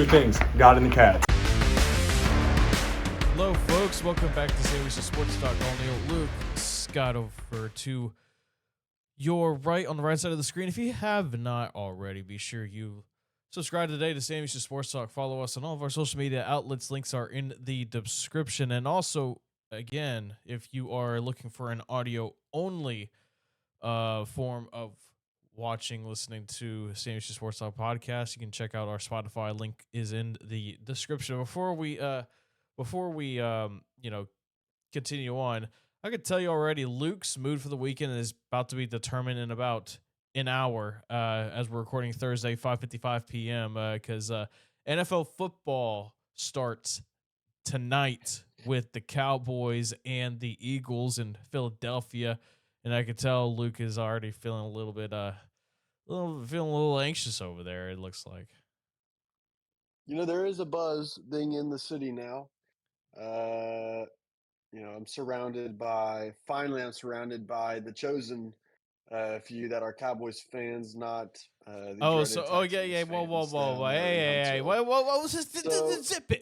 two things, God and the Cats. Hello, folks. Welcome back to Sam Houston SportsTalk. All Neil, Luke, Scott over to your right on the right side of the screen. If you have not already, be sure you subscribe today to Sam Houston SportsTalk. Follow us on all of our social media outlets. Links are in the description. And also, again, if you are looking for an audio-only form of listening to Sam Houston SportsTalk podcast, you can check out our Spotify. Link is in the description. Before we continue on, I could tell you already, Luke's mood for the weekend is about to be determined in about an hour, as we're recording Thursday, 5:55 p.m. Because NFL football starts tonight with the Cowboys and the Eagles in Philadelphia, and I could tell Luke is already feeling a little anxious over there. It looks like. You know, there is a buzz being in the city now. I'm surrounded by the chosen few that are Cowboys fans, not the dreaded Texans fans down there in Hey, Huntsville. what was this? So- Zip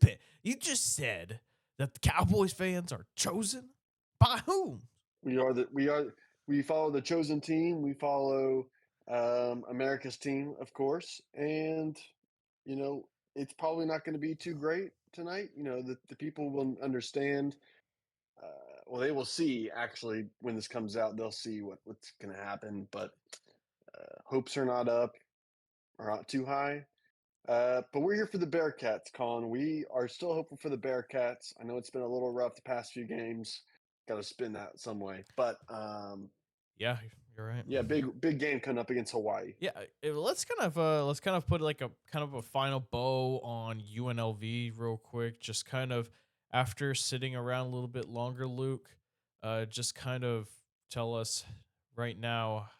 it. You just said that the Cowboys fans are chosen by whom? We follow the chosen team. We follow America's team, of course, and it's probably not going to be too great tonight. The people will understand. Well, they will see, actually, when this comes out, they'll see what's going to happen. But hopes are not up or not too high. But we're here for the Bearkats, Colin. We are still hopeful for the Bearkats. I know it's been a little rough the past few games. Got to spin that some way. But Yeah, you're right. yeah, big game coming up against Hawaii. Yeah, let's kind of put like a kind of a final bow on UNLV real quick. Just kind of after sitting around a little bit longer, Luke, just kind of tell us right now,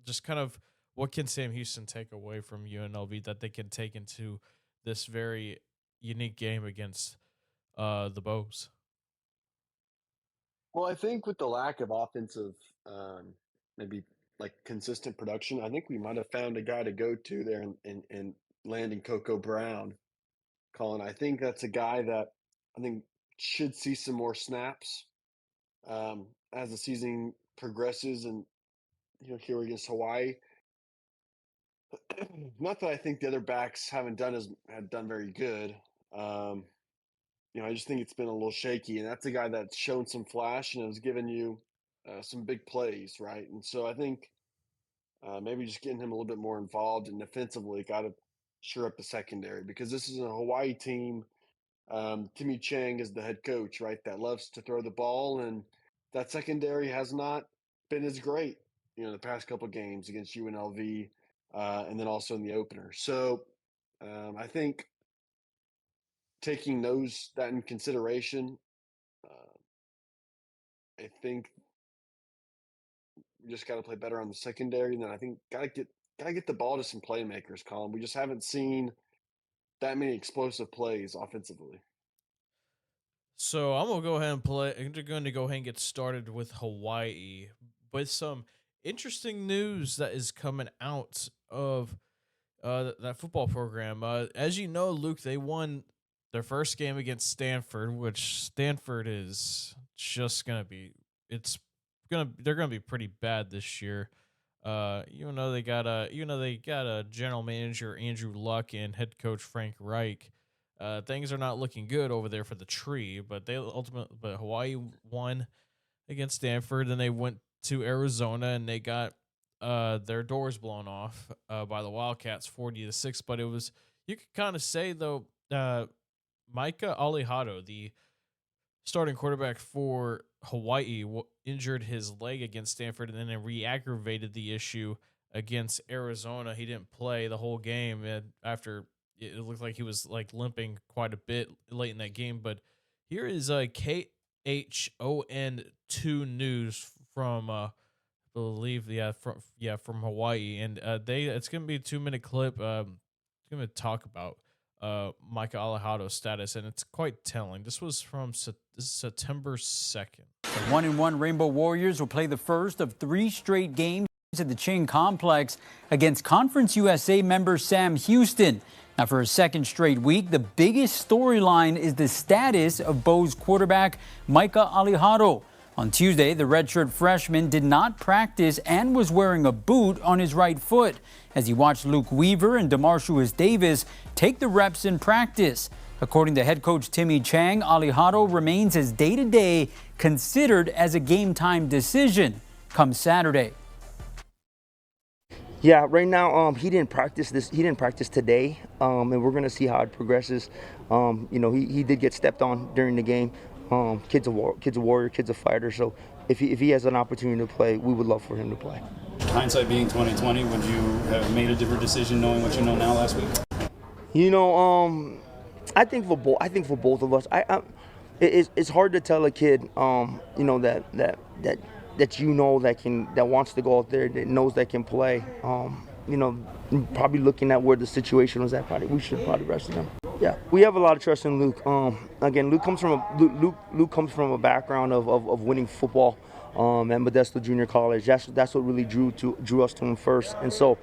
just kind of what can Sam Houston take away from UNLV that they can take into this very unique game against the Bows. Well, I think with the lack of offensive, maybe like consistent production, I think we might have found a guy to go to there and landing Coco Brown. Colin, I think that's a guy that I think should see some more snaps as the season progresses, and here against Hawaii. Not that I think the other backs had done very good. I just think it's been a little shaky, and that's a guy that's shown some flash and has given you some big plays, right? And so I think maybe just getting him a little bit more involved and defensively got to shore up the secondary, because this is a Hawaii team. Timmy Chang is the head coach, right? That loves to throw the ball, and that secondary has not been as great, the past couple of games against UNLV, and then also in the opener. So I think taking that in consideration, I think we just got to play better on the secondary, and then I think gotta get the ball to some playmakers, Colin. We just haven't seen that many explosive plays offensively. So I'm going to go ahead and get started with Hawaii with some interesting news that is coming out of that football program. As you know, Luke, they won their first game against Stanford, which Stanford is just going to be they're going to be pretty bad this year. Even though they got a general manager, Andrew Luck, and head coach Frank Reich. Things are not looking good over there for the tree, but Hawaii won against Stanford. Then they went to Arizona and they got their doors blown off by the Wildcats, 40-6. But you could kind of say though, Micah Alejado, the starting quarterback for Hawaii, injured his leg against Stanford, and then it re-aggravated the issue against Arizona. He didn't play the whole game, and after it looked like he was like limping quite a bit late in that game. But here is KHON2 news from from Hawaii, and it's gonna be a 2-minute clip. It's gonna talk about Micah Alejado's status, and it's quite telling. This was from September 2nd. The 1-1 Rainbow Warriors will play the first of 3 straight games at the Ching Complex against Conference USA member Sam Houston. Now, for a second straight week, the biggest storyline is the status of Bo's quarterback, Micah Alejado. On Tuesday, the redshirt freshman did not practice and was wearing a boot on his right foot as he watched Luke Weaver and DeMarshuis Davis take the reps in practice. According to head coach Timmy Chang, Alejado remains as day-to-day considered as a game-time decision come Saturday. Yeah, right now he didn't practice this. He didn't practice today, and we're gonna see how it progresses. He did get stepped on during the game. Kid's a warrior, kid's a fighter. So if he has an opportunity to play, we would love for him to play. Hindsight being 2020, would you have made a different decision knowing what you know now last week? I think for both of us, it's hard to tell a kid, that wants to go out there, that knows that can play. Probably looking at where the situation was at, we should rest him. Yeah, we have a lot of trust in Luke. Again, Luke comes from a background of winning football at Modesto Junior College. That's what really drew us to him first, and so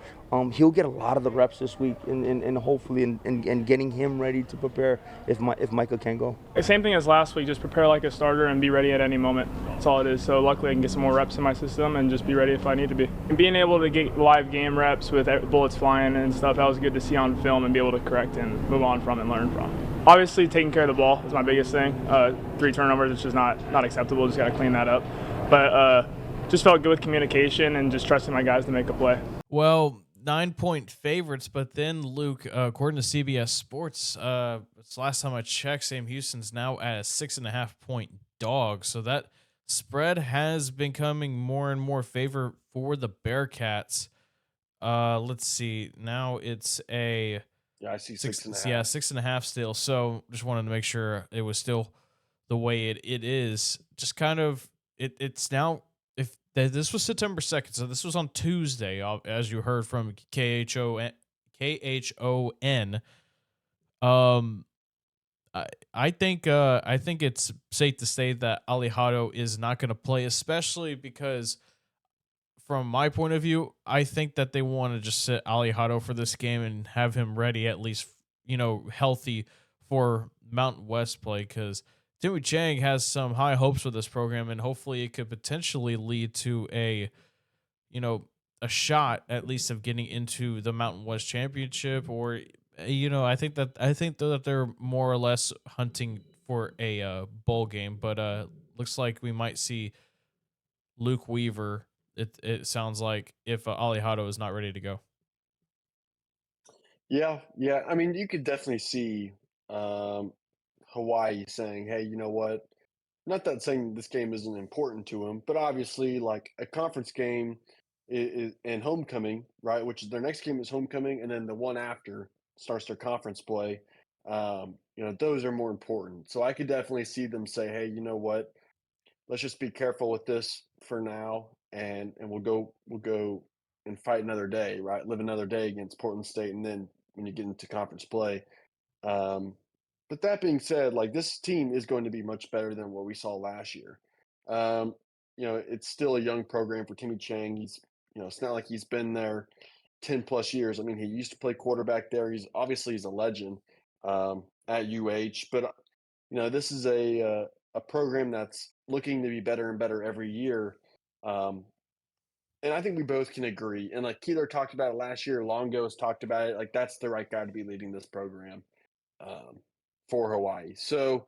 he'll get a lot of the reps this week, and hopefully and getting him ready to prepare if Micah can go. Same thing as last week, just prepare like a starter and be ready at any moment. That's all it is. So luckily I can get some more reps in my system and just be ready if I need to be. And being able to get live game reps with bullets flying and stuff, that was good to see on film and be able to correct and move on from and learn from. Obviously taking care of the ball is my biggest thing. 3 turnovers, it's just not acceptable, just got to clean that up. But just felt good with communication and just trusting my guys to make a play. Well, 9-point favorites, but then Luke, according to CBS Sports, it's last time I checked, Sam Houston's now at a 6.5-point dog. So that spread has been coming more and more favor for the Bearkats. Let's see. Now it's a I see 6.5. Yeah, 6.5 still. So just wanted to make sure it was still the way it is. Just kind of it's now. This was September 2nd, so this was on Tuesday, as you heard from KHON. I think it's safe to say that Alejado is not going to play, especially because, from my point of view, I think that they want to just sit Alejado for this game and have him ready, at least healthy for Mountain West play, because Timmy Chang has some high hopes for this program, and hopefully it could potentially lead to a shot at least of getting into the Mountain West Championship, or I think that they're more or less hunting for a bowl game. But looks like we might see Luke Weaver. It sounds like if Alejado is not ready to go. Yeah. I mean, you could definitely see Hawaii saying, "Hey, you know what? Not that saying this game isn't important to them, but obviously, like a conference game and homecoming, right? Which is their next game is homecoming, and then the one after starts their conference play. Those are more important. So I could definitely see them say, "Hey, you know what? Let's just be careful with this for now, and we'll go and fight another day, right? Live another day against Portland State, and then when you get into conference play." Um, but that being said, like this team is going to be much better than what we saw last year. Um, it's still a young program for Timmy Chang. It's not like he's been there 10 plus years. I mean, he used to play quarterback there. He's a legend at UH, but this is a program that's looking to be better and better every year. Um, and I think we both can agree. And like Keeler talked about it last year, Longo has talked about it. Like that's the right guy to be leading this program um, for Hawaii. So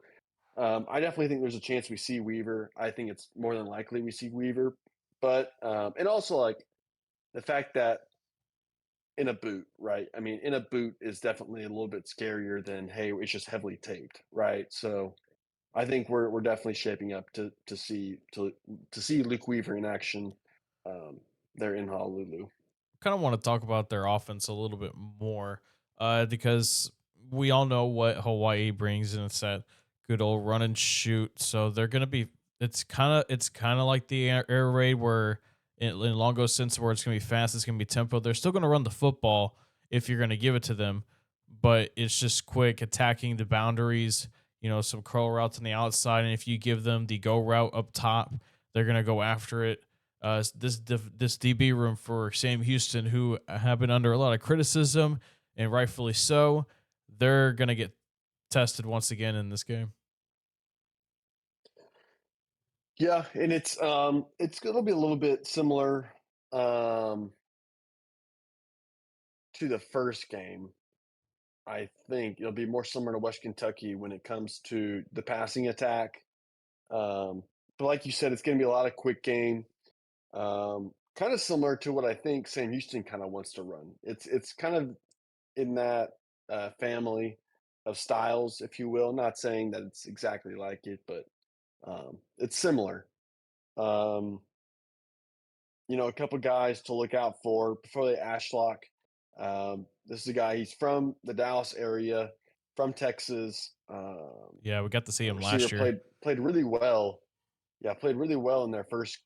I definitely think there's a chance we see Weaver. I think it's more than likely we see Weaver. But and also like the fact that in a boot, right? I mean, in a boot is definitely a little bit scarier than hey, it's just heavily taped, right? So I think we're definitely shaping up to see Luke Weaver in action there in Honolulu. Kind of want to talk about their offense a little bit more, because we all know what Hawaii brings, and it's that good old run and shoot. So they're gonna be. It's kind of like the air raid where in Longo sense where it's gonna be fast, it's gonna be tempo. They're still gonna run the football if you're gonna give it to them, but it's just quick attacking the boundaries. Some curl routes on the outside, and if you give them the go route up top, they're gonna go after it. This DB room for Sam Houston, who have been under a lot of criticism and rightfully so, they're gonna get tested once again in this game. Yeah, and it's gonna be a little bit similar um, to the first game. I think it'll be more similar to West Kentucky when it comes to the passing attack. But like you said, it's going to be a lot of quick game. Kind of similar to what I think Sam Houston kind of wants to run. It's kind of in that family of styles, if you will. Not saying that it's exactly like it, but it's similar. Um, a couple guys to look out for before they Ashlock. This is a guy. He's from the Dallas area, from Texas. Yeah, we got to see him Receiver last year. played really well. Yeah, played really well in their first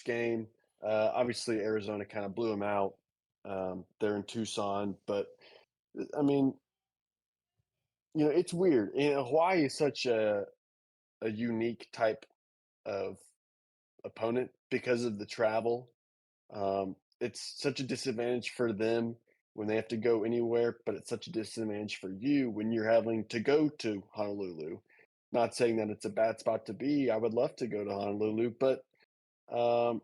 game. Obviously, Arizona kind of blew him out. They're in Tucson, but I mean, it's weird. Hawaii is such a unique type of opponent because of the travel. It's such a disadvantage for them when they have to go anywhere, but it's such a disadvantage for you when you're having to go to Honolulu. Not saying that it's a bad spot to be. I would love to go to Honolulu, but um,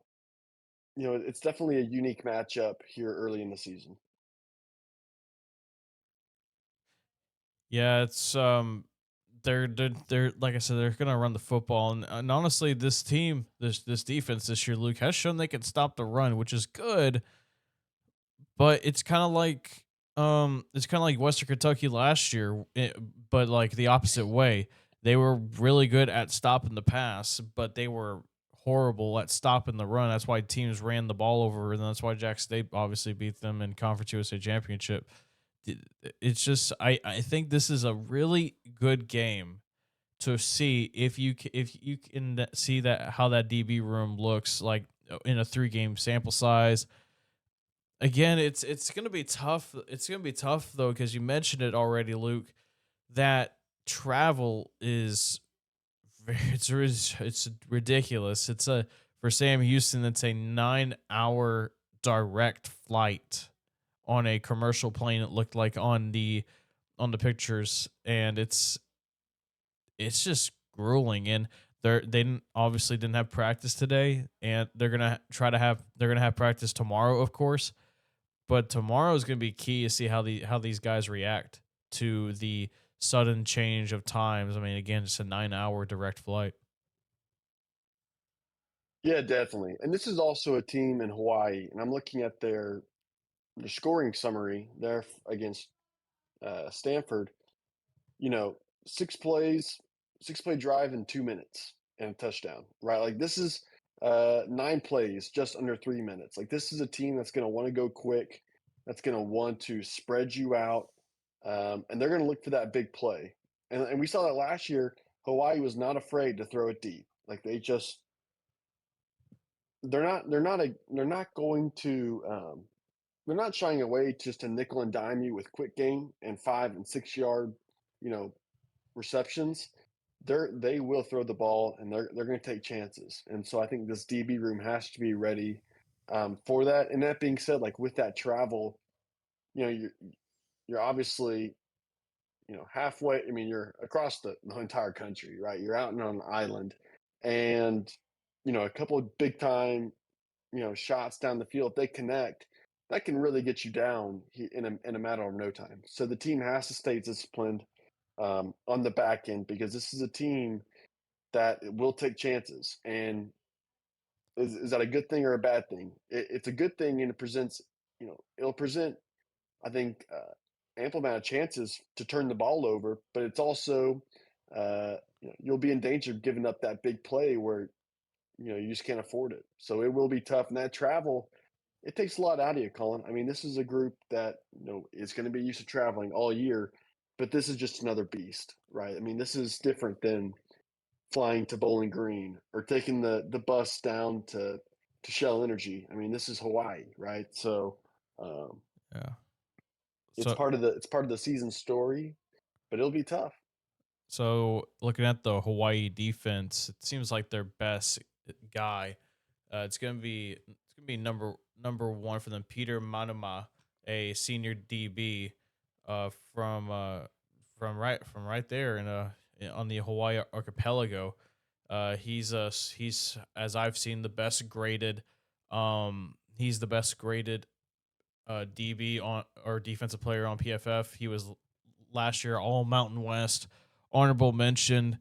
it's definitely a unique matchup here early in the season. Yeah, it's they're like I said, they're gonna run the football, and honestly, this team, this defense this year, Luke, has shown they can stop the run, which is good. But it's kind of like Western Kentucky last year, but like the opposite way. They were really good at stopping the pass, but they were horrible at stopping the run. That's why teams ran the ball over, and that's why Jack State obviously beat them in Conference USA Championship. It's just I think this is a really good game to see if you can see that how that DB room looks like in a 3-game sample size. Again, it's gonna be tough. It's gonna be tough though, because you mentioned it already, Luke. That travel is it's ridiculous. It's a for Sam Houston. It's a 9-hour direct flight on a commercial plane. It looked like on the pictures, and it's just grueling. And obviously didn't have practice today, and they're gonna have practice tomorrow, of course. But tomorrow is going to be key to see how these guys react to the sudden change of times. I mean, again, it's a 9-hour direct flight. Yeah, definitely. And this is also a team in Hawaii, and I'm looking at their scoring summary there against Stanford. you know, 6 plays, 6 play drive in 2 minutes and a touchdown, right? Like this is 9 plays, just under 3 minutes. Like this is a team that's going to want to go quick, that's going to want to spread you out, and they're going to look for that big play. And we saw that last year. Hawaii was not afraid to throw it deep. Like they're not going to they're not shying away just to nickel and dime you with quick game and 5 and 6 yard, you know, receptions. They will throw the ball and they're going to take chances. And so I think this DB room has to be ready for that. And that being said, like with that travel, you're obviously halfway. I mean, you're across the entire country, right? You're out on an island, and a couple of big time shots down the field. If they connect, that can really get you down in a matter of no time. So the team has to stay disciplined on the back end because this is a team that will take chances. And is that a good thing or a bad thing? It's a good thing, and it'll present, I think, ample amount of chances to turn the ball over. But it's also, you'll be in danger of giving up that big play where you just can't afford it. So it will be tough, and that travel, it takes a lot out of you, Colin. I mean, this is a group that is going to be used to traveling all year, but this is just another beast, right? I mean, this is different than flying to Bowling Green or taking the bus down to Shell Energy. I mean, this is Hawaii, right? So Yeah. it's So part of the season story, but it'll be tough. so looking at the Hawaii defense, it seems like their best guy It's gonna be number one for them. Peter Manuma, a senior DB, from right there on the Hawaii archipelago. He's as I've seen the best graded. He's the best graded DB on or defensive player on PFF. He was last year All Mountain West, honorable mention.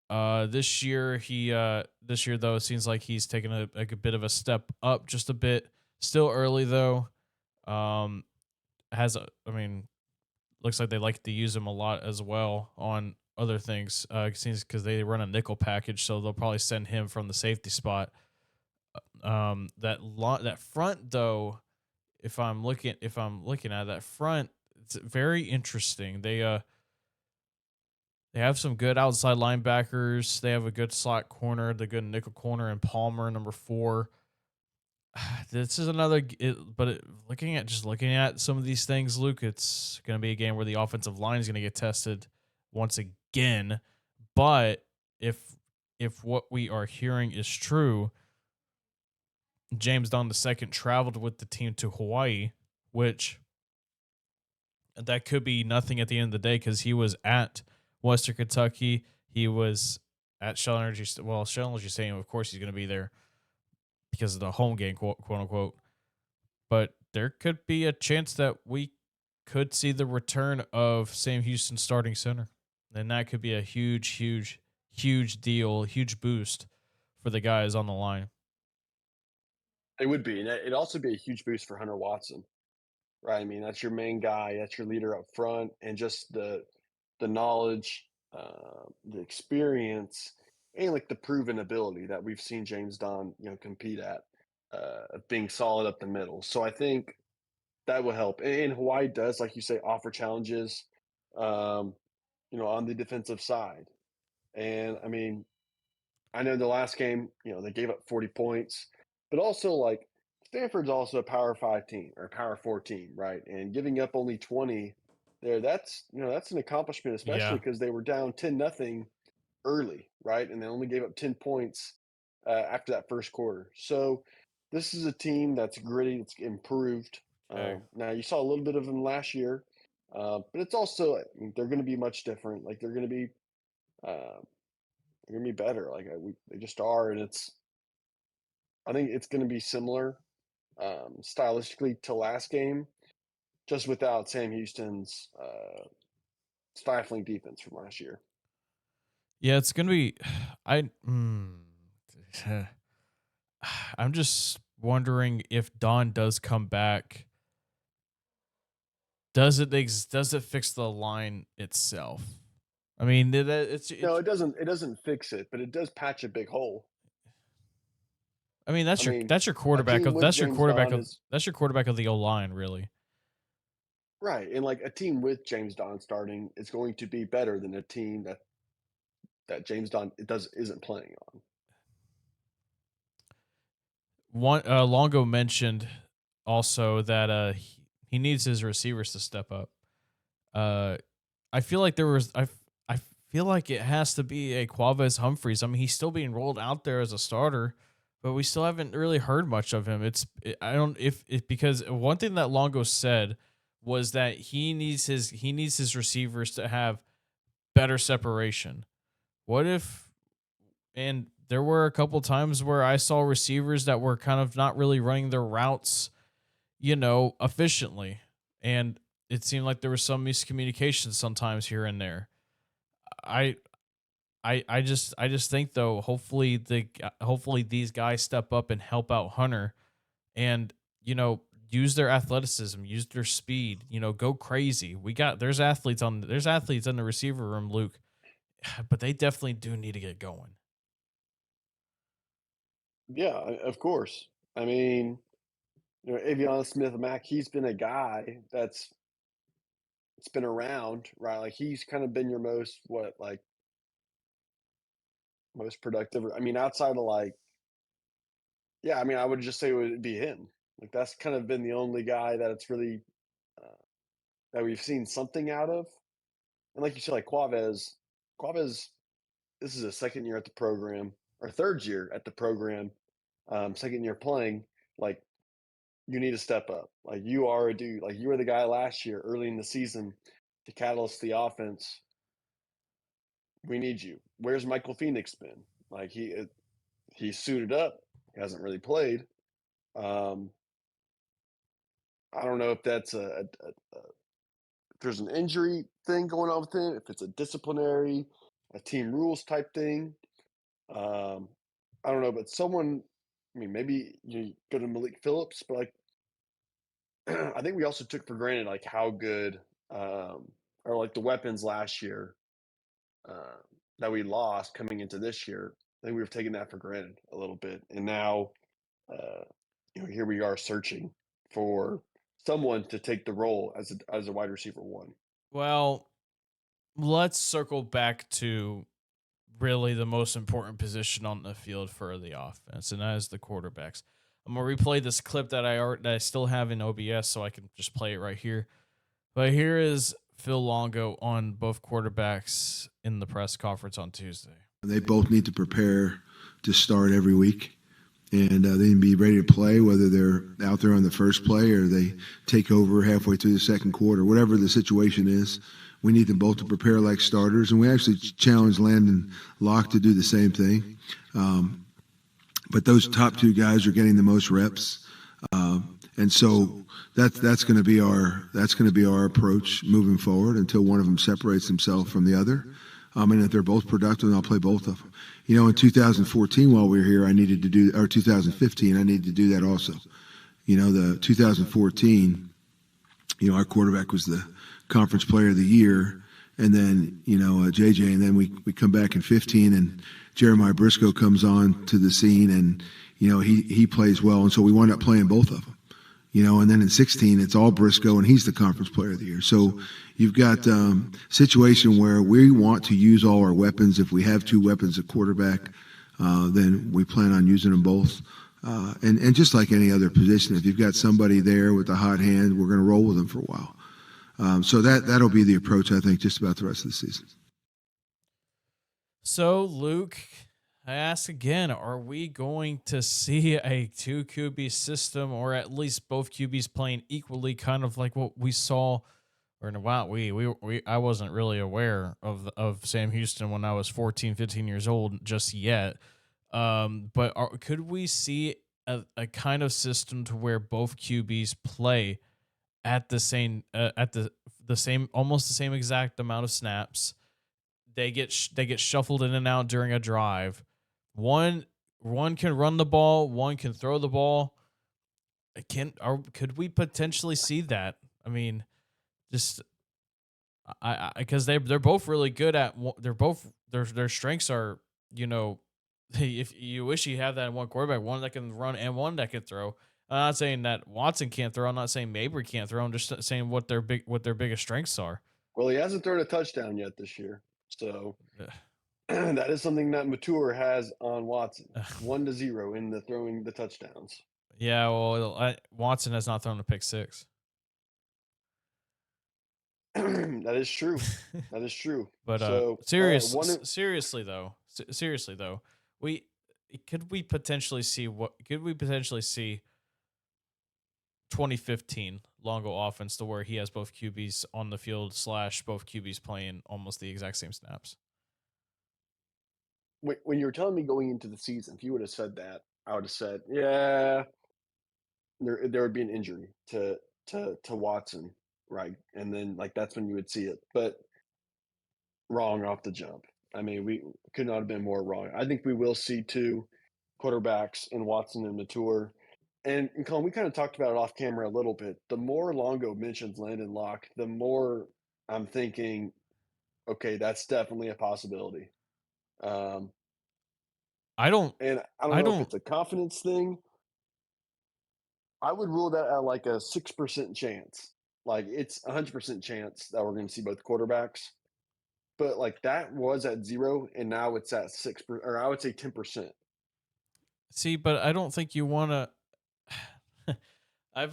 This year though it seems like he's taken a bit of a step up, just a bit. Still early though. Um, I mean, looks like they like to use him a lot as well on other things. It seems because they run a nickel package, so they'll probably send him from the safety spot. That front though, if I'm looking at that front, it's very interesting. They have some good outside linebackers. They have a good slot corner, the good nickel corner, and Palmer, number 4. This is looking at some of these things, Luke, it's going to be a game where the offensive line is going to get tested once again. But if what we are hearing is true, James Don II traveled with the team to Hawaii, which that could be nothing at the end of the day because he was at Western Kentucky. He was at Shell Energy. Well, Shell Energy Stadium, of course, he's going to be there because of the home game, quote unquote. But there could be a chance that we could see the return of Sam Houston starting center. And that could be a huge deal, huge boost for the guys on the line. It would be, and it'd also be a huge boost for Hunter Watson, right? I mean, that's your main guy, that's your leader up front, and just the knowledge, the experience, and like the proven ability that we've seen James Don, compete at, of being solid up the middle. So I think that will help. And Hawaii does, like you say, offer challenges, um, on the defensive side. And I mean, I know the last game, they gave up 40 points, but also like Stanford's also a Power 5 team or a Power 4 team, right? And giving up only 20 there, that's an accomplishment, especially Yeah. because they were down 10-0 early, right? And they only gave up 10 points after that first quarter. So this is a team that's gritty, it's improved. Okay. Now you saw a little bit of them last year, but it's also they're going to be much different. Like uh, they're going to be better. Like they just are, and I think it's going to be similar stylistically to last game, just without Sam Houston's stifling defense from last year. Yeah, it's gonna be. I. I'm just wondering if Don does come back. Does it fix the line itself? I mean, No, it doesn't. It doesn't fix it, but it does patch a big hole. I mean, that's I your mean, that's your a quarterback team of with that's your James quarterback Don of is that's your quarterback of the O line, really. right, and like a team with James Don starting is going to be better than a team that James Don isn't playing on. One Longo mentioned also that he needs his receivers to step up. Uh, I feel like I feel like it has to be a Quavez Humphreys. I mean, he's still being rolled out there as a starter, but we still haven't really heard much of him. I don't if because one thing that Longo said was that he needs his receivers to have better separation. What if and there were a couple times where I saw receivers that were kind of not really running their routes, efficiently. And it seemed like there was some miscommunication sometimes here and there. I I just think though, hopefully these guys step up and help out Hunter and use their athleticism, use their speed, go crazy. There's athletes in the receiver room, Luke, but they definitely do need to get going. Yeah, of course. I mean, Avion Smith Mack, he's been a guy it's been around, right? Like he's kind of been your most productive. I mean, outside of yeah, I mean, I would just say it would be him. Like that's kind of been the only guy that it's really uh, that we've seen something out of. And like you said, like Quavez, this is his second year at the program or third year at the program. second year playing, like you need to step up. Like you are a dude. Like you were the guy last year early in the season to catalyst the offense. We need you. Where's Michael Phoenix been? Like he suited up. He hasn't really played. Um, I don't know if that's if there's an injury thing going on with him, if it's a disciplinary, a team rules type thing. Um, I don't know, but someone, I mean, maybe you go to Malik Phillips, but like, I think we also took for granted like how good, or like the weapons last year uh, that we lost coming into this year. I think we were taking that for granted a little bit, and now, uh, here we are searching for someone to take the role as a wide receiver one. Well, let's circle back to really the most important position on the field for the offense, and that is the quarterbacks. I'm gonna replay this clip that I still have in OBS, so I can just play it right here. But here is Phil Longo on both quarterbacks in the press conference on Tuesday. They both need to prepare to start every week, and they need to be ready to play, whether they're out there on the first play or they take over halfway through the second quarter. Whatever the situation is, we need them both to prepare like starters, and we actually challenge Landon Locke to do the same thing. But those top two guys are getting the most reps, and so that's going to be our approach moving forward until one of them separates himself from the other. And if they're both productive, I'll play both of them. In 2014, while we were here, 2015, I needed to do that also. The 2014, our quarterback was the conference player of the year, and then, JJ, and then we come back in 15, and Jeremiah Briscoe comes on to the scene, and, he plays well, and so we wound up playing both of them. And then in 16, it's all Briscoe, and he's the conference player of the year. So you've got a situation where we want to use all our weapons. If we have two weapons at quarterback, then we plan on using them both. And just like any other position, if you've got somebody there with a hot hand, we're going to roll with them for a while. So that'll be the approach, I think, just about the rest of the season. So, Luke, I ask again, are we going to see a 2 QB system, or at least both QBs playing equally, kind of like what we saw, or in a while, I wasn't really aware of Sam Houston when I was 14, 15 years old just yet. But could we see a kind of system to where both QBs play at the same, almost the same exact amount of snaps? They get shuffled in and out during a drive. One can run the ball, one can throw the ball. Could we potentially see that? I mean, just because they're both really good at. They're both their strengths are, if you wish you have that in one quarterback, one that can run and one that can throw. I'm not saying that Watson can't throw. I'm not saying Mabry can't throw. I'm just saying what their biggest strengths are. Well, he hasn't thrown a touchdown yet this year, so. That is something that Mature has on Watson. 1-0 in the throwing the touchdowns. Yeah, well, Watson has not thrown a pick six. That is true. That is true. But so, seriously though, could we potentially see 2015 Longo offense to where he has both QBs on the field / both QBs playing almost the exact same snaps? When you were telling me going into the season, if you would have said that, I would have said, yeah, there would be an injury to Watson, right? And then like that's when you would see it. But wrong off the jump. I mean, we could not have been more wrong. I think we will see two quarterbacks in Watson and Mature. And Colin, we kind of talked about it off camera a little bit. The more Longo mentions Landon Locke, the more I'm thinking, okay, that's definitely a possibility. I don't know if it's a confidence thing. I would rule that at like a 6% chance. Like it's 100% chance that we're going to see both quarterbacks. But like that was at 0, and now it's at 6%, or I would say 10%. See, but I don't think you want to. You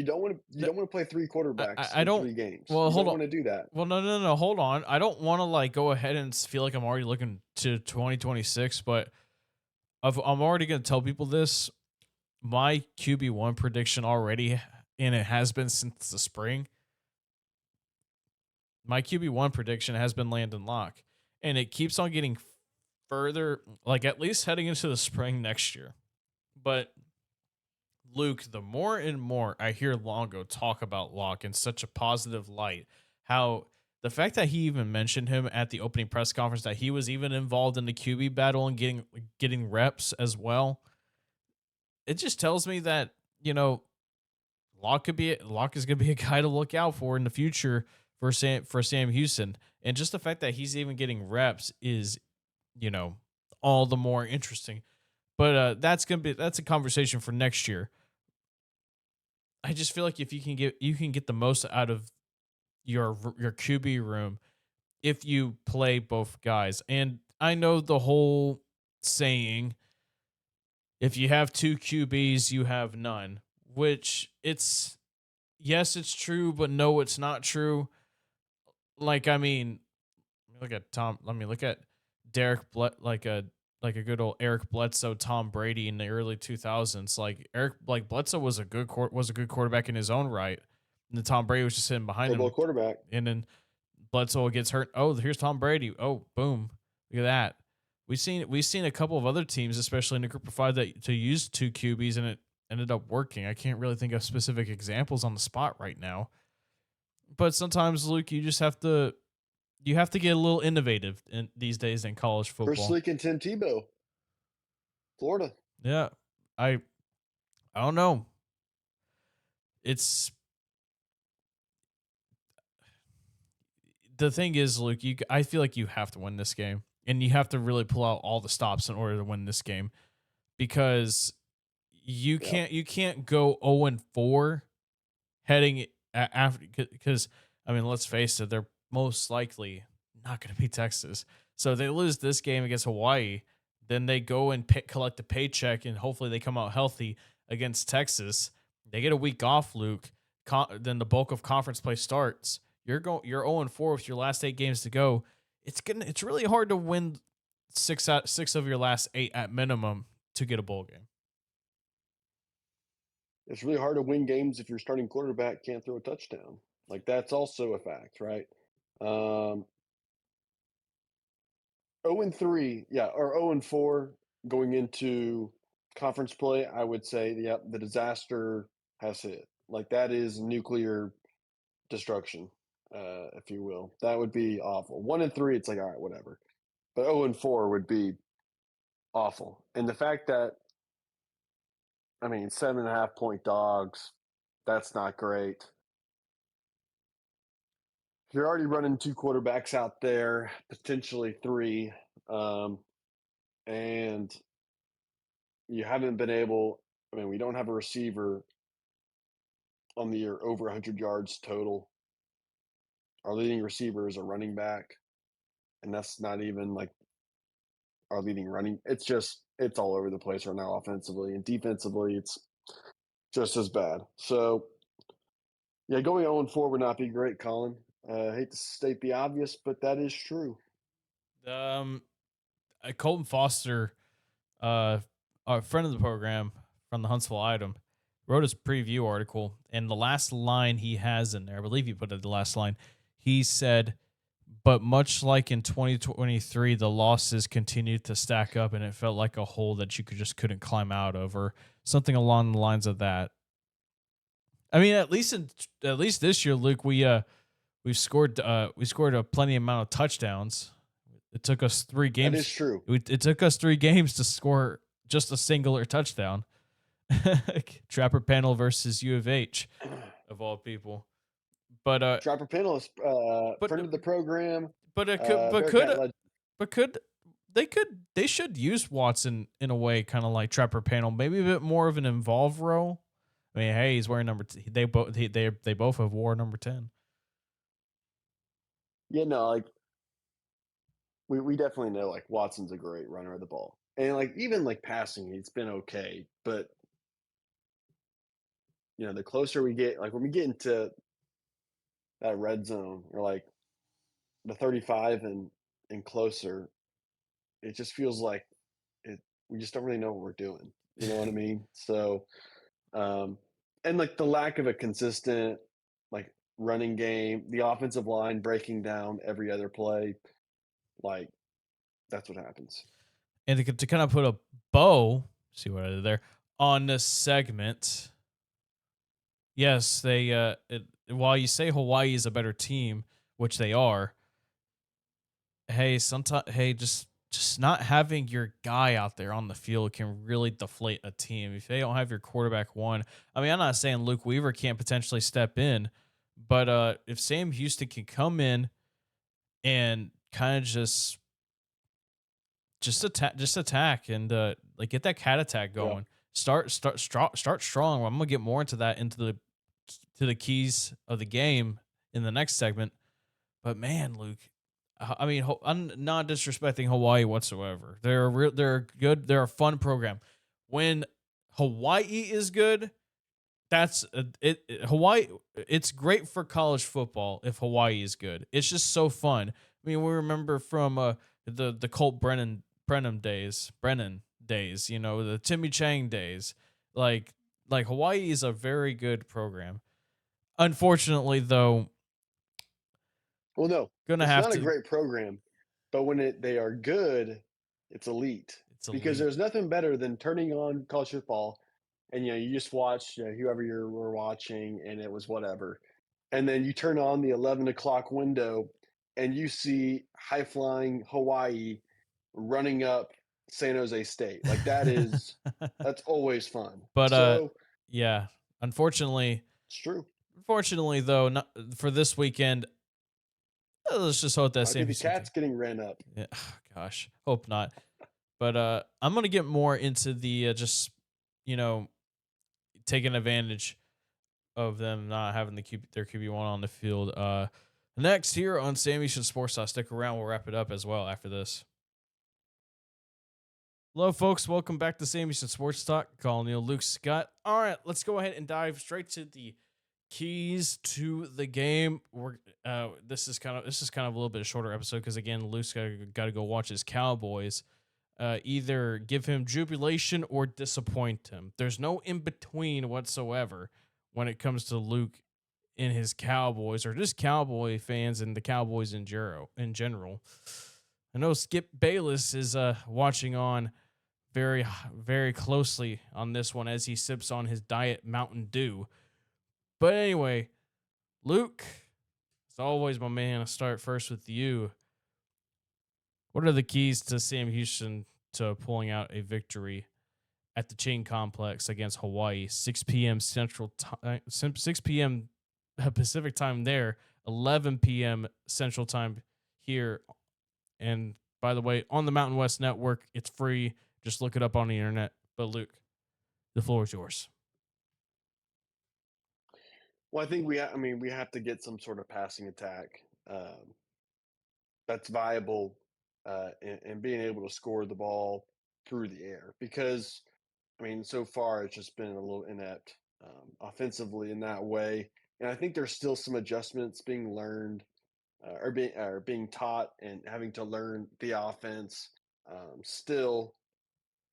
don't want to play 3 quarterbacks in 3 games. Well, you don't want to do that. Well, no, hold on. I don't want to like go ahead and feel like I'm already looking to 2026, but I'm already going to tell people this. My QB1 prediction already, and it has been since the spring. My QB1 prediction has been Landon Locke, and it keeps on getting further, like at least heading into the spring next year. But Luke, the more and more I hear Longo talk about Locke in such a positive light, how the fact that he even mentioned him at the opening press conference, that he was even involved in the QB battle and getting reps as well, it just tells me that, Locke is gonna be a guy to look out for in the future for Sam Houston. And just the fact that he's even getting reps is, you know, all the more interesting. But that's a conversation for next year. I just feel like if you can get the most out of your QB room if you play both guys. And I know the whole saying, if you have two QBs, you have none, which yes, it's true, but no, it's not true. Like, I mean, look at Tom. Let me look at like a good old Eric Bledsoe, Tom Brady in the early 2000s. Like Bledsoe was a good quarterback in his own right, and then Tom Brady was just sitting behind Pro Bowl him. quarterback. And then Bledsoe gets hurt. Oh, here's Tom Brady. Oh, boom! Look at that. We've seen a couple of other teams, especially in the group of five, that to use two QBs, and it ended up working. I can't really think of specific examples on the spot right now, but sometimes, Luke, you have to get a little innovative these days in college football. Chris Leak and Tim Tebow, Florida. Yeah, I don't know. It's the thing is, Luke. I feel like you have to win this game, and you have to really pull out all the stops in order to win this game, because you can't go 0-4 heading after, because I mean, let's face it, they're most likely not going to be Texas. So they lose this game against Hawaii, then they go and collect a paycheck, and hopefully they come out healthy against Texas. They get a week off, Luke. Then the bulk of conference play starts. You're 0-4 with your last 8 games to go. It's really hard to win six of your last 8 at minimum to get a bowl game. It's really hard to win games if your starting quarterback can't throw a touchdown. Like, that's also a fact, right? 0-3, yeah, or 0-4 going into conference play, I would say, yep, the disaster has hit. Like, that is nuclear destruction, if you will. That would be awful. 1-3, it's like, all right, whatever. But 0-4 would be awful. And the fact that, I mean, 7.5 point dogs, that's not great. You're already running 2 quarterbacks out there, potentially 3, and you haven't been able. I mean, we don't have a receiver on the year over 100 yards total. Our leading receiver is a running back, and that's not even like our leading running. It's all over the place right now, offensively and defensively. It's just as bad. So, yeah, going 0-4 would not be great, Colin. I hate to state the obvious, but that is true. Colton Foster, a friend of the program from the Huntsville Item, wrote his preview article, and the last line he has in there, I believe he put it the last line, he said, but much like in 2023, the losses continued to stack up, and it felt like a hole that you couldn't climb out of, or something along the lines of that. I mean, at least this year, Luke, we scored a plenty amount of touchdowns. It took us 3 games. That is true. It took us 3 games to score just a singular touchdown. Trapper Panel versus U of H, of all people. But Trapper Panel is friend of the program. They should use Watson in a way, kind of like Trapper Panel, maybe a bit more of an involved role. I mean, hey, he's wearing number. They both have wore number 10. Yeah, no, like we definitely know like Watson's a great runner of the ball, and like even like passing, it's been okay. But the closer we get, like when we get into that red zone or like the 35 and closer, it just feels like we just don't really know what we're doing. You know what I mean? So, and like the lack of a consistent like running game, the offensive line breaking down every other play, like that's what happens. And to kind of put a bow, see what I did there, on this segment. Yes, while you say Hawaii is a better team, which they are, just not having your guy out there on the field can really deflate a team. If they don't have your quarterback one, I mean, I'm not saying Luke Weaver can't potentially step in, but if Sam Houston can come in and kind of just attack and like get that cat attack going. Yeah. Start strong. I'm gonna get more into that to the keys of the game in the next segment. But man, Luke, I mean, I'm not disrespecting Hawaii whatsoever. They're good. They're a fun program. When Hawaii is good, that's Hawaii. It's great for college football if Hawaii is good. It's just so fun. I mean, we remember from the Colt Brennan days, you know, the Timmy Chang days. Like Hawaii is a very good program. Unfortunately, though, Well, no, gonna it's have not a to. great program, but when they are good, it's elite. It's Because elite. there's nothing better than turning on college football, and you just watch whoever you were watching, and it was whatever, and then you turn on the 11 o'clock window, and you see high flying Hawaii running up San Jose State. Like that's always fun. But So yeah. Unfortunately, it's true. though, not for this weekend. Let's just hope that Might be same. the Cats getting ran up. Yeah, gosh, hope not. But I'm gonna get more into the just you know taking advantage of them not having their QB1 on the field. Next here on Sam Houston Sports Talk. Stick around. We'll wrap it up as well after this. Hello, folks. Welcome back to Sam Houston Sports Talk. Colin Neal, Luke Scott. All right, let's go ahead and dive straight to the keys to the game. This is kind of a little bit shorter episode because again, Luke's got to go watch his Cowboys. Either give him jubilation or disappoint him. There's no in between whatsoever when it comes to Luke and his Cowboys, or just Cowboy fans and the Cowboys in general. I know Skip Bayless is watching on very, very closely on this one as he sips on his Diet Mountain Dew. But anyway, Luke, as always, my man, I'll start first with you. What are the keys to Sam Houston to pulling out a victory at the Chain Complex against Hawaii? 6 p.m. Central Time, 6 p.m. Pacific Time there, 11 p.m. Central Time here. And by the way, on the Mountain West Network, it's free. Just look it up on the internet. But Luke, the floor is yours. Well, I think we have to get some sort of passing attack that's viable and being able to score the ball through the air, because I mean so far it's just been a little inept offensively in that way, and I think there's still some adjustments being learned or being taught and having to learn the offense still,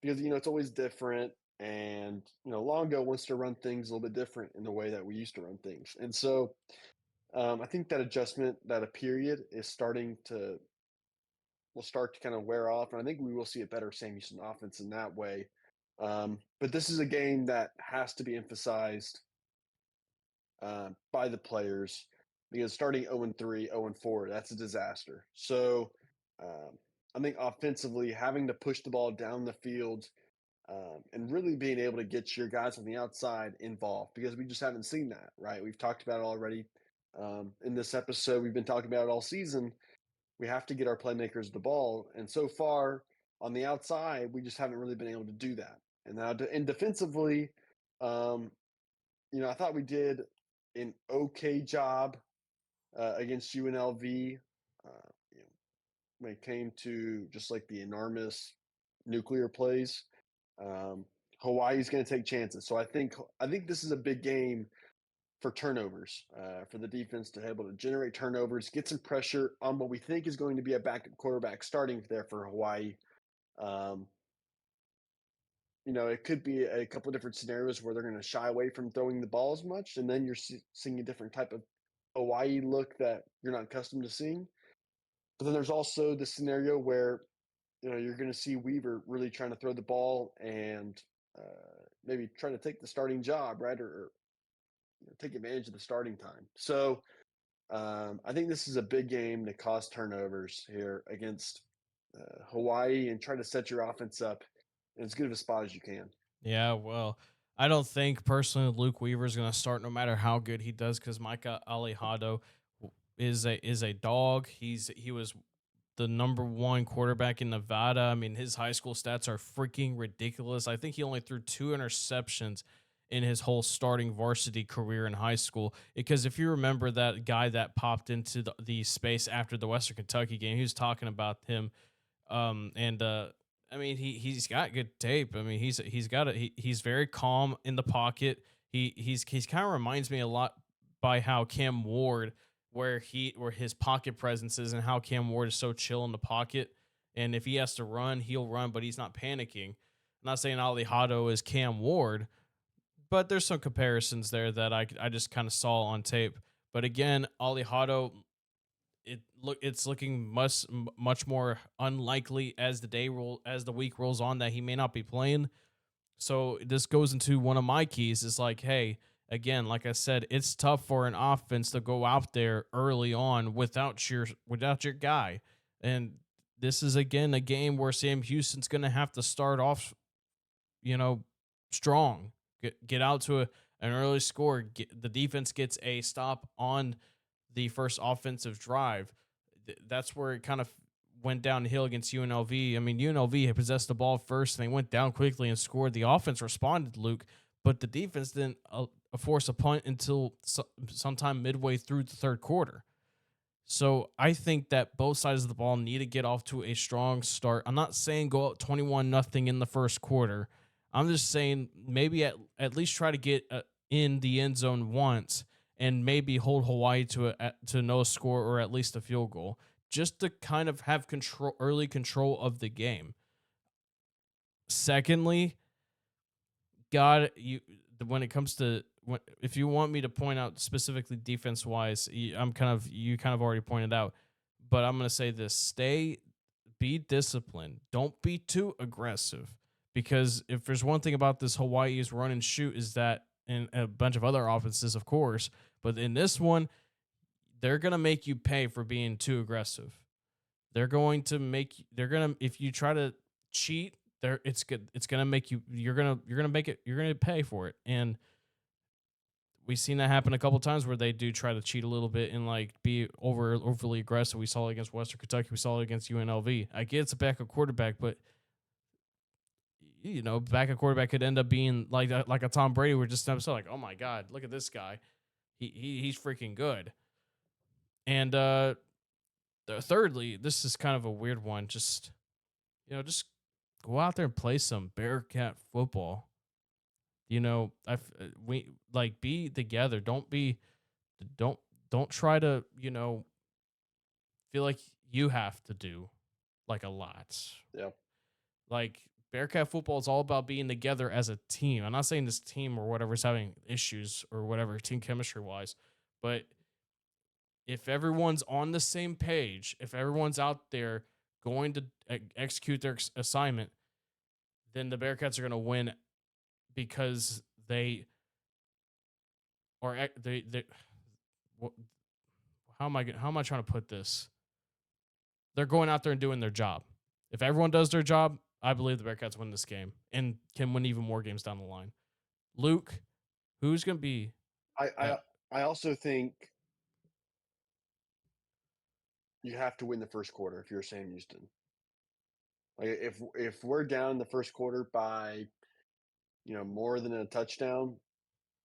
because it's always different, and Longo wants to run things a little bit different in the way that we used to run things, and so I think that adjustment, that a period is starting to will start to kind of wear off, and I think we will see a better Sam Houston offense in that way. But this is a game that has to be emphasized by the players, because starting 0-3, 0-4, that's a disaster. So I think offensively, having to push the ball down the field and really being able to get your guys on the outside involved, because we just haven't seen that, right? We've talked about it already in this episode. We've been talking about it all season. We have to get our playmakers the ball, and so far on the outside, we just haven't really been able to do that. And now, and defensively, I thought we did an okay job against UNLV. You know, when it came to just like the enormous nuclear plays, Hawaii's going to take chances. So I think this is a big game for turnovers, for the defense to be able to generate turnovers, get some pressure on what we think is going to be a backup quarterback starting there for Hawaii. Um, it could be a couple different scenarios where they're going to shy away from throwing the ball as much, and then you're seeing a different type of Hawaii look that you're not accustomed to seeing. But then there's also the scenario where you're going to see Weaver really trying to throw the ball and maybe trying to take the starting job, right, or take advantage of the starting time. So I think this is a big game to cause turnovers here against Hawaii and try to set your offense up in as good of a spot as you can. Yeah, well, I don't think personally Luke Weaver is going to start no matter how good he does because Micah Alejado is a dog. He was the number one quarterback in Nevada. I mean, his high school stats are freaking ridiculous. I think he only threw 2 interceptions in his whole starting varsity career in high school. Because if you remember that guy that popped into the space after the Western Kentucky game, he was talking about him. And I mean, he's got good tape. I mean, he's very calm in the pocket. He's kind of reminds me a lot by how Cam Ward, where his pocket presence is, and how Cam Ward is so chill in the pocket. And if he has to run, he'll run, but he's not panicking. I'm not saying Alejado is Cam Ward, but there's some comparisons there that I just kind of saw on tape. But again, Alejado, it's looking much more unlikely as the week rolls on that he may not be playing. So this goes into one of my keys is like, hey, again, like I said, it's tough for an offense to go out there early on without your guy. And this is again a game where Sam Houston's going to have to start off, strong. Get out to an early score. The defense gets a stop on the first offensive drive. That's where it kind of went downhill against UNLV. I mean, UNLV had possessed the ball first, and they went down quickly and scored. The offense responded, Luke, but the defense didn't force a punt until sometime midway through the third quarter. So I think that both sides of the ball need to get off to a strong start. I'm not saying go out 21-0 in the first quarter. I'm just saying maybe at least try to get in the end zone once and maybe hold Hawaii to no score or at least a field goal, just to kind of have early control of the game. Secondly, when it comes to if you want me to point out specifically defense wise, you kind of already pointed out, but I'm going to say this: be disciplined. Don't be too aggressive, because if there's one thing about this Hawaii's run and shoot is that, and a bunch of other offenses, of course, but in this one, they're going to make you pay for being too aggressive. If you try to cheat, it's going to make you're going to pay for it. And we've seen that happen a couple times where they do try to cheat a little bit and like be overly aggressive. We saw it against Western Kentucky. We saw it against UNLV. I get it's a backup quarterback, but backup quarterback could end up being like a Tom Brady. We're just so like, oh my God, look at this guy. He's freaking good. And thirdly, this is kind of a weird one. Just go out there and play some Bearcat football. Be together. Don't try to, feel like you have to do like a lot. Yeah. Like Bearcat football is all about being together as a team. I'm not saying this team or whatever is having issues or whatever team chemistry wise, but if everyone's on the same page, if everyone's out there going to execute their assignment, then the Bearcats are going to win, because they how am I trying to put this? They're going out there and doing their job. If everyone does their job, I believe the Bearcats win this game and can win even more games down the line. Luke, who's going to be? I also think you have to win the first quarter if you're Sam Houston. Like if we're down the first quarter by more than a touchdown,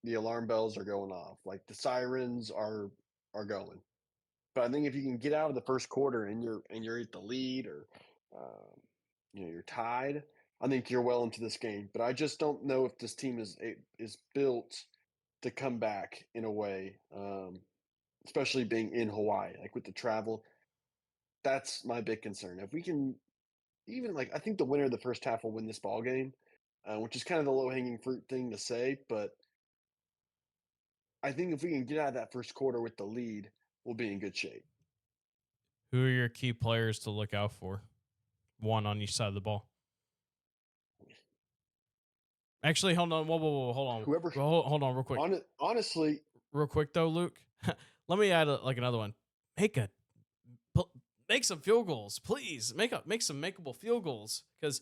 the alarm bells are going off. Like the sirens are going. But I think if you can get out of the first quarter and you're at the lead, or you're tied, I think you're well into this game. But I just don't know if this team is built to come back in a way, especially being in Hawaii, like with the travel. That's my big concern. If we can even I think the winner of the first half will win this ball game. which is kind of the low-hanging fruit thing to say. But I think if we can get out of that first quarter with the lead, we'll be in good shape. Who are your key players to look out for? One on each side of the ball. Actually, hold on. Whoa, hold on. Whoever, hold on real quick. Honestly, real quick though, Luke, let me add another one. Make some field goals, please. Make some makeable field goals, because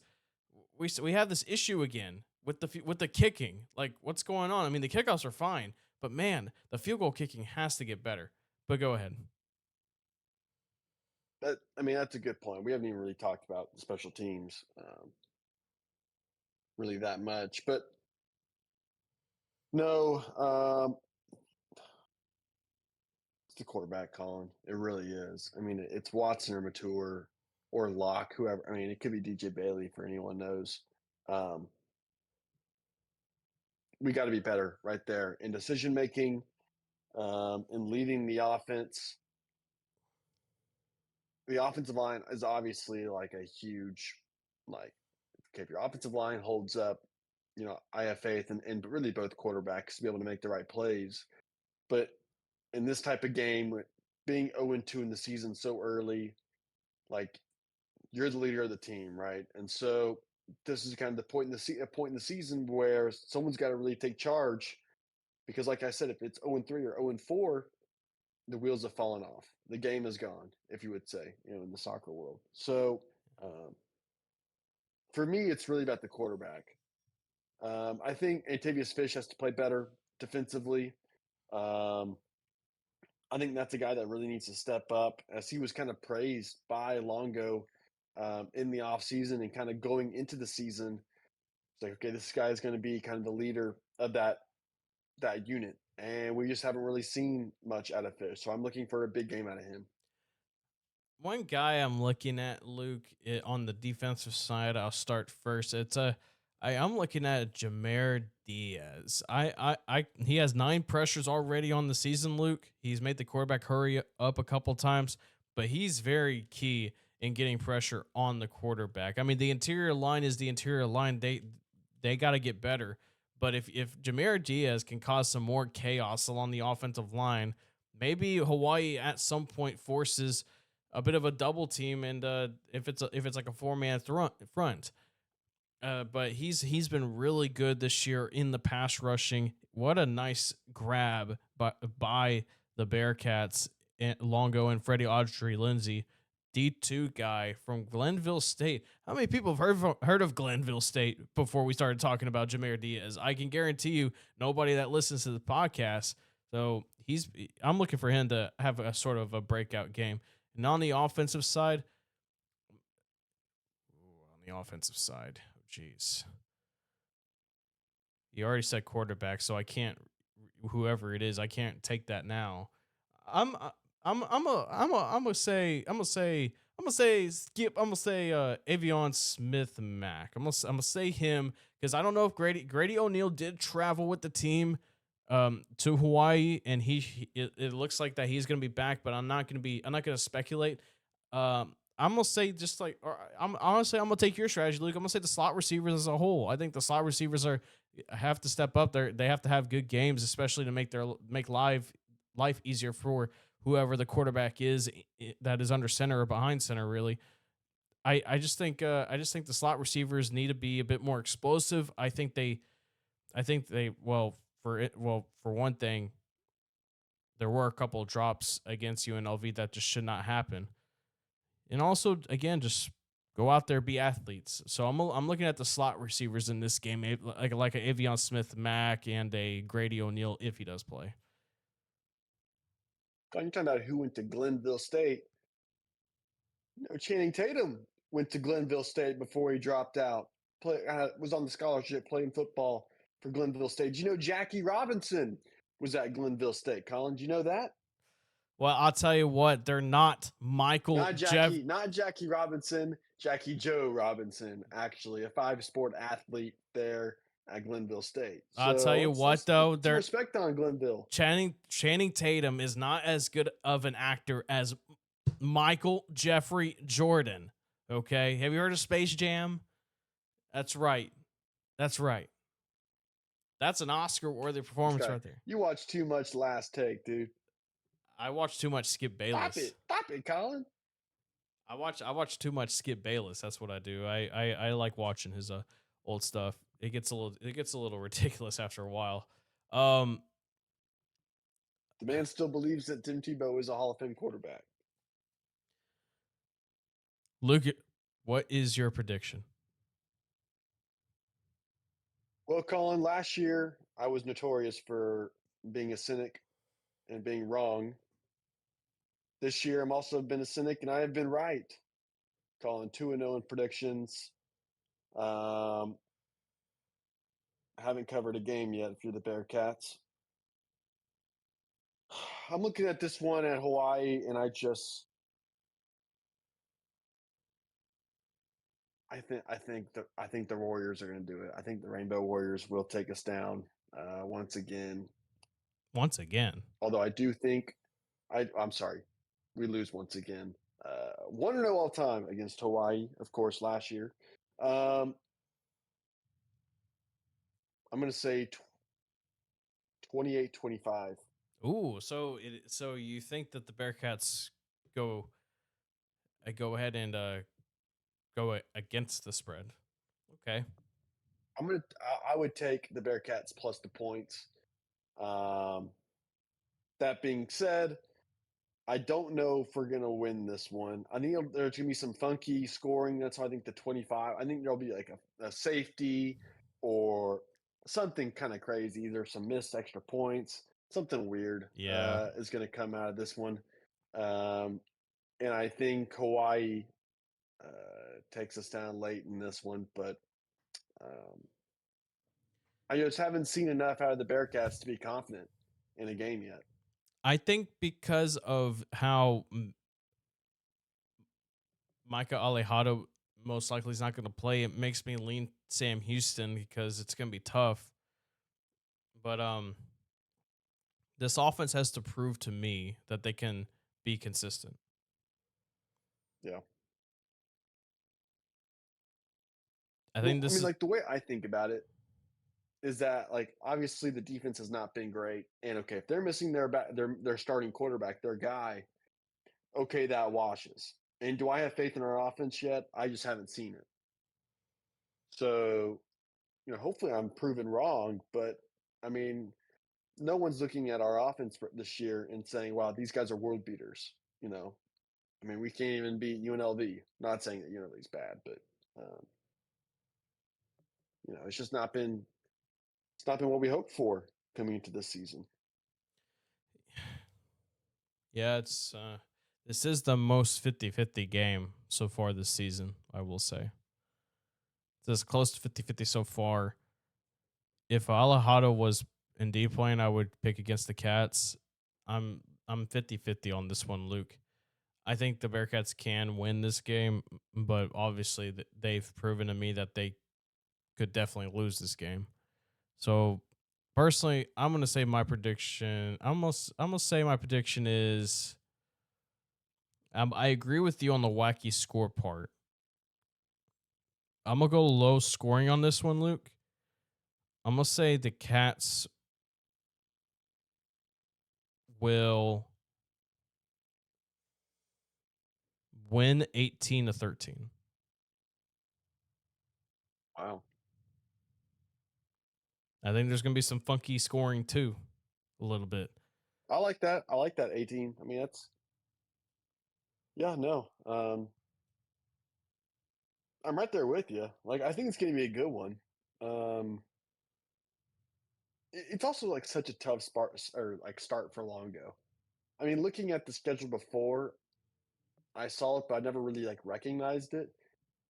we have this issue again with the kicking. Like, what's going on? I mean, the kickoffs are fine, but man, the field goal kicking has to get better. But go ahead. That's a good point. We haven't even really talked about the special teams really that much, but no, it's the quarterback, Colin. It really is. I mean, it's Watson or Mature or Locke, whoever. I mean, it could be DJ Bailey for anyone knows. We got to be better right there in decision making, in leading the offense. The offensive line is obviously like a huge, like, okay, if your offensive line holds up, I have faith in really both quarterbacks to be able to make the right plays. But in this type of game, being 0-2 in the season so early, like, you're the leader of the team, right? And so this is kind of the point in the season where someone's got to really take charge, because, like I said, if it's 0-3 or 0-4, the wheels have fallen off. The game is gone, if you would say, in the soccer world. So for me, it's really about the quarterback. I think Antavius Fish has to play better defensively. I think that's a guy that really needs to step up, as he was kind of praised by Longo in the offseason and kind of going into the season. It's like, okay, this guy is going to be kind of the leader of that unit. And we just haven't really seen much out of Fish. So I'm looking for a big game out of him. One guy I'm looking at, Luke, on the defensive side, I'll start first. I'm looking at Jahmyr Diaz. He has 9 pressures already on the season, Luke. He's made the quarterback hurry up a couple times, but he's very key in getting pressure on the quarterback. I mean, the interior line is the interior line. They got to get better. But if Jahmyr Diaz can cause some more chaos along the offensive line, maybe Hawaii at some point forces a bit of a double team, and if it's like a 4-man front. But he's been really good this year in the pass rushing. What a nice grab by the Bearcats, Longo and Freddie Audrey Lindsay, D2 guy from Glenville State. How many people have heard of Glenville State before we started talking about Jahmyr Diaz? I can guarantee you nobody that listens to the podcast. So I'm looking for him to have a sort of a breakout game. And on the offensive side, jeez. You already said quarterback, so I can't. Whoever it is, I can't take that now. I'm gonna say Avion Smith Mack. I'm gonna say him, because I don't know if Grady O'Neal did travel with the team to Hawaii, and it looks like that he's gonna be back, but I'm not gonna speculate. I'm gonna say I'm gonna take your strategy, Luke. I'm gonna say the slot receivers as a whole. I think the slot receivers have to step up. They have to have good games, especially to make life easier for whoever the quarterback is that is under center or behind center. Really, I just think the slot receivers need to be a bit more explosive. For one thing, there were a couple of drops against UNLV that just should not happen. And also, again, just go out there, be athletes. So I'm looking at the slot receivers in this game, like a Avion Smith Mack and a Grady O'Neal if he does play. You're talking about who went to Glenville State. Channing Tatum went to Glenville State before he dropped out. Was on the scholarship playing football for Glenville State. Did you know Jackie Robinson was at Glenville State, Colin? Do you know that? Well, I'll tell you what, they're not Michael. Not Jackie Robinson, Jackie Joe Robinson, actually, a 5-sport athlete there at Glenville State. I'll tell you what, though, there's respect on Glenville. Channing Tatum is not as good of an actor as Michael Jeffrey Jordan. Okay, have you heard of Space Jam? That's right. That's right. That's an Oscar-worthy performance right there. You watch too much Last Take, dude. I watched too much Skip Bayless. Stop it, Colin. I watch too much Skip Bayless. That's what I do. I like watching his old stuff. It gets a little ridiculous after a while. The man still believes that Tim Tebow is a Hall of Fame quarterback. Luke, what is your prediction? Well, Colin, last year I was notorious for being a cynic and being wrong. This year I'm also been a cynic and I have been right. Colin, 2-0 in predictions. Haven't covered a game yet if you're the Bearcats. I'm looking at this one at Hawaii, and I think the Warriors are going to do it. I think the Rainbow Warriors will take us down once again. Once again. Although I do think I'm sorry, we lose once again. 1-0 all time against Hawaii, of course, last year. I'm going to say 28-25. Ooh, so you think that the Bearcats go ahead and go against the spread? Okay. I would take the Bearcats plus the points. That being said, I don't know if we're gonna win this one. I think there's gonna be some funky scoring. That's why I think the 25. I think there'll be like a safety or something kind of crazy. Either some missed extra points, something weird. Yeah. Is gonna come out of this one, and I think Hawaii takes us down late in this one. But I just haven't seen enough out of the Bearcats to be confident in a game yet. I think because of how Micah Alejado most likely is not going to play, it makes me lean Sam Houston because it's going to be tough. But this offense has to prove to me that they can be consistent. Yeah. I think like the way I think about it is that like obviously the defense has not been great, and okay, if they're missing their starting quarterback, their guy, okay, that washes. And do I have faith in our offense yet? I just haven't seen it. So, hopefully I'm proven wrong, but I mean, no one's looking at our offense this year and saying, "Wow, these guys are world beaters." I mean, we can't even beat UNLV. Not saying that UNLV is bad, but it's just not been what we hoped for coming into this season. Yeah, it's this is the most 50-50 game so far this season, I will say. It's as close to 50-50 so far. If Alejado was indeed playing, I would pick against the Cats. I'm 50-50 on this one, Luke. I think the Bearcats can win this game, but obviously they've proven to me that they could definitely lose this game. So personally, I'm gonna say my prediction. I'm gonna say my prediction is. I agree with you on the wacky score part. I'm gonna go low scoring on this one, Luke. I'm gonna say the Cats will win 18-13. Wow. I think there's gonna be some funky scoring too, a little bit. I like that. 18. I mean, that's no. I'm right there with you. Like, I think it's going to be a good one. It's also like such a tough start for Longo. I mean, looking at the schedule before, I saw it, but I never really like recognized it.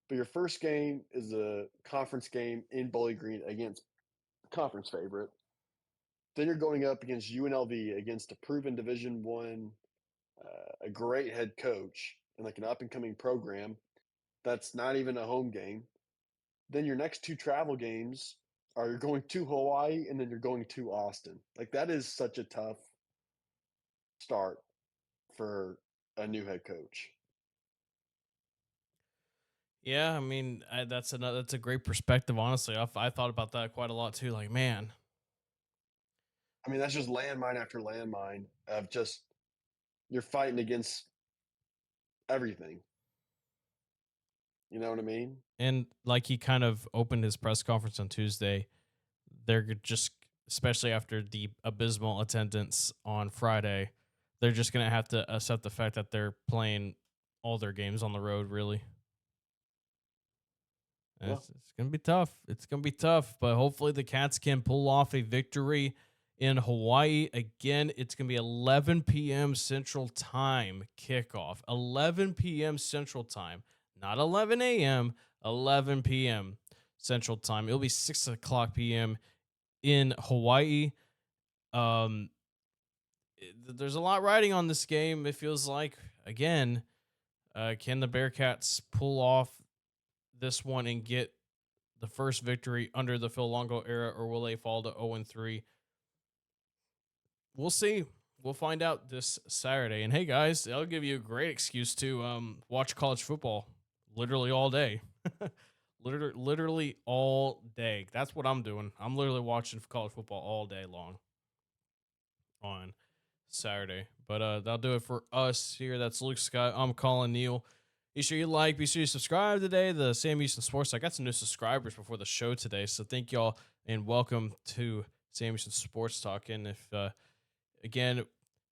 But your first game is a conference game in Bowling Green against conference favorite. Then you're going up against UNLV, against a proven Division One, a great head coach, and like an up and coming program. That's not even a home game. Then your next two travel games are you're going to Hawaii and then you're going to Austin. Like that is such a tough start for a new head coach. Yeah, I mean, that's a great perspective. Honestly, I thought about that quite a lot too. Like, man, I mean, that's just landmine after landmine of just you're fighting against everything. You know what I mean? and like he kind of opened his press conference on Tuesday. They're just, especially after the abysmal attendance on Friday, they're just gonna have to accept the fact that they're playing all their games on the road. Really, and Yeah. it's gonna be tough. It's gonna be tough, but hopefully the Cats can pull off a victory in Hawaii. Again, it's gonna be 11 p.m. Central Time kickoff. 11 p.m. Central Time, not 11 a.m. 11 p.m. Central Time. It'll be 6 o'clock p.m. in Hawaii. Um, there's a lot riding on this game. It feels like, again, can the Bearcats pull off this one and get the first victory under the Phil Longo era, or will they fall to 0-3? We'll see. We'll find out this Saturday. And hey, guys, that'll give you a great excuse to watch college football literally all day. literally all day. That's what I'm doing. I'm literally watching college football all day long on Saturday. But that'll do it for us here. That's Luke Scott. I'm Colin Neal. Be sure you like, be sure you subscribe today. The Sam Houston Sports. I got some new subscribers before the show today, so thank y'all and welcome to Sam Houston Sports Talk. And if again,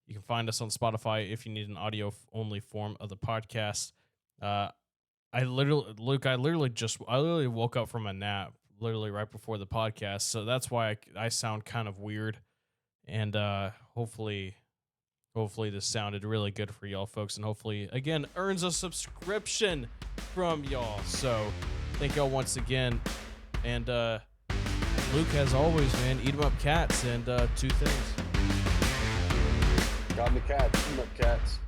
you can find us on Spotify if you need an audio only form of the podcast. I literally woke up from a nap literally right before the podcast, so that's why I sound kind of weird. And hopefully this sounded really good for y'all folks, and hopefully again earns a subscription from y'all. So thank y'all once again. And Luke, as always, man, eat 'em up cats, and two things. Got the Cats. Eat 'em up, Cats.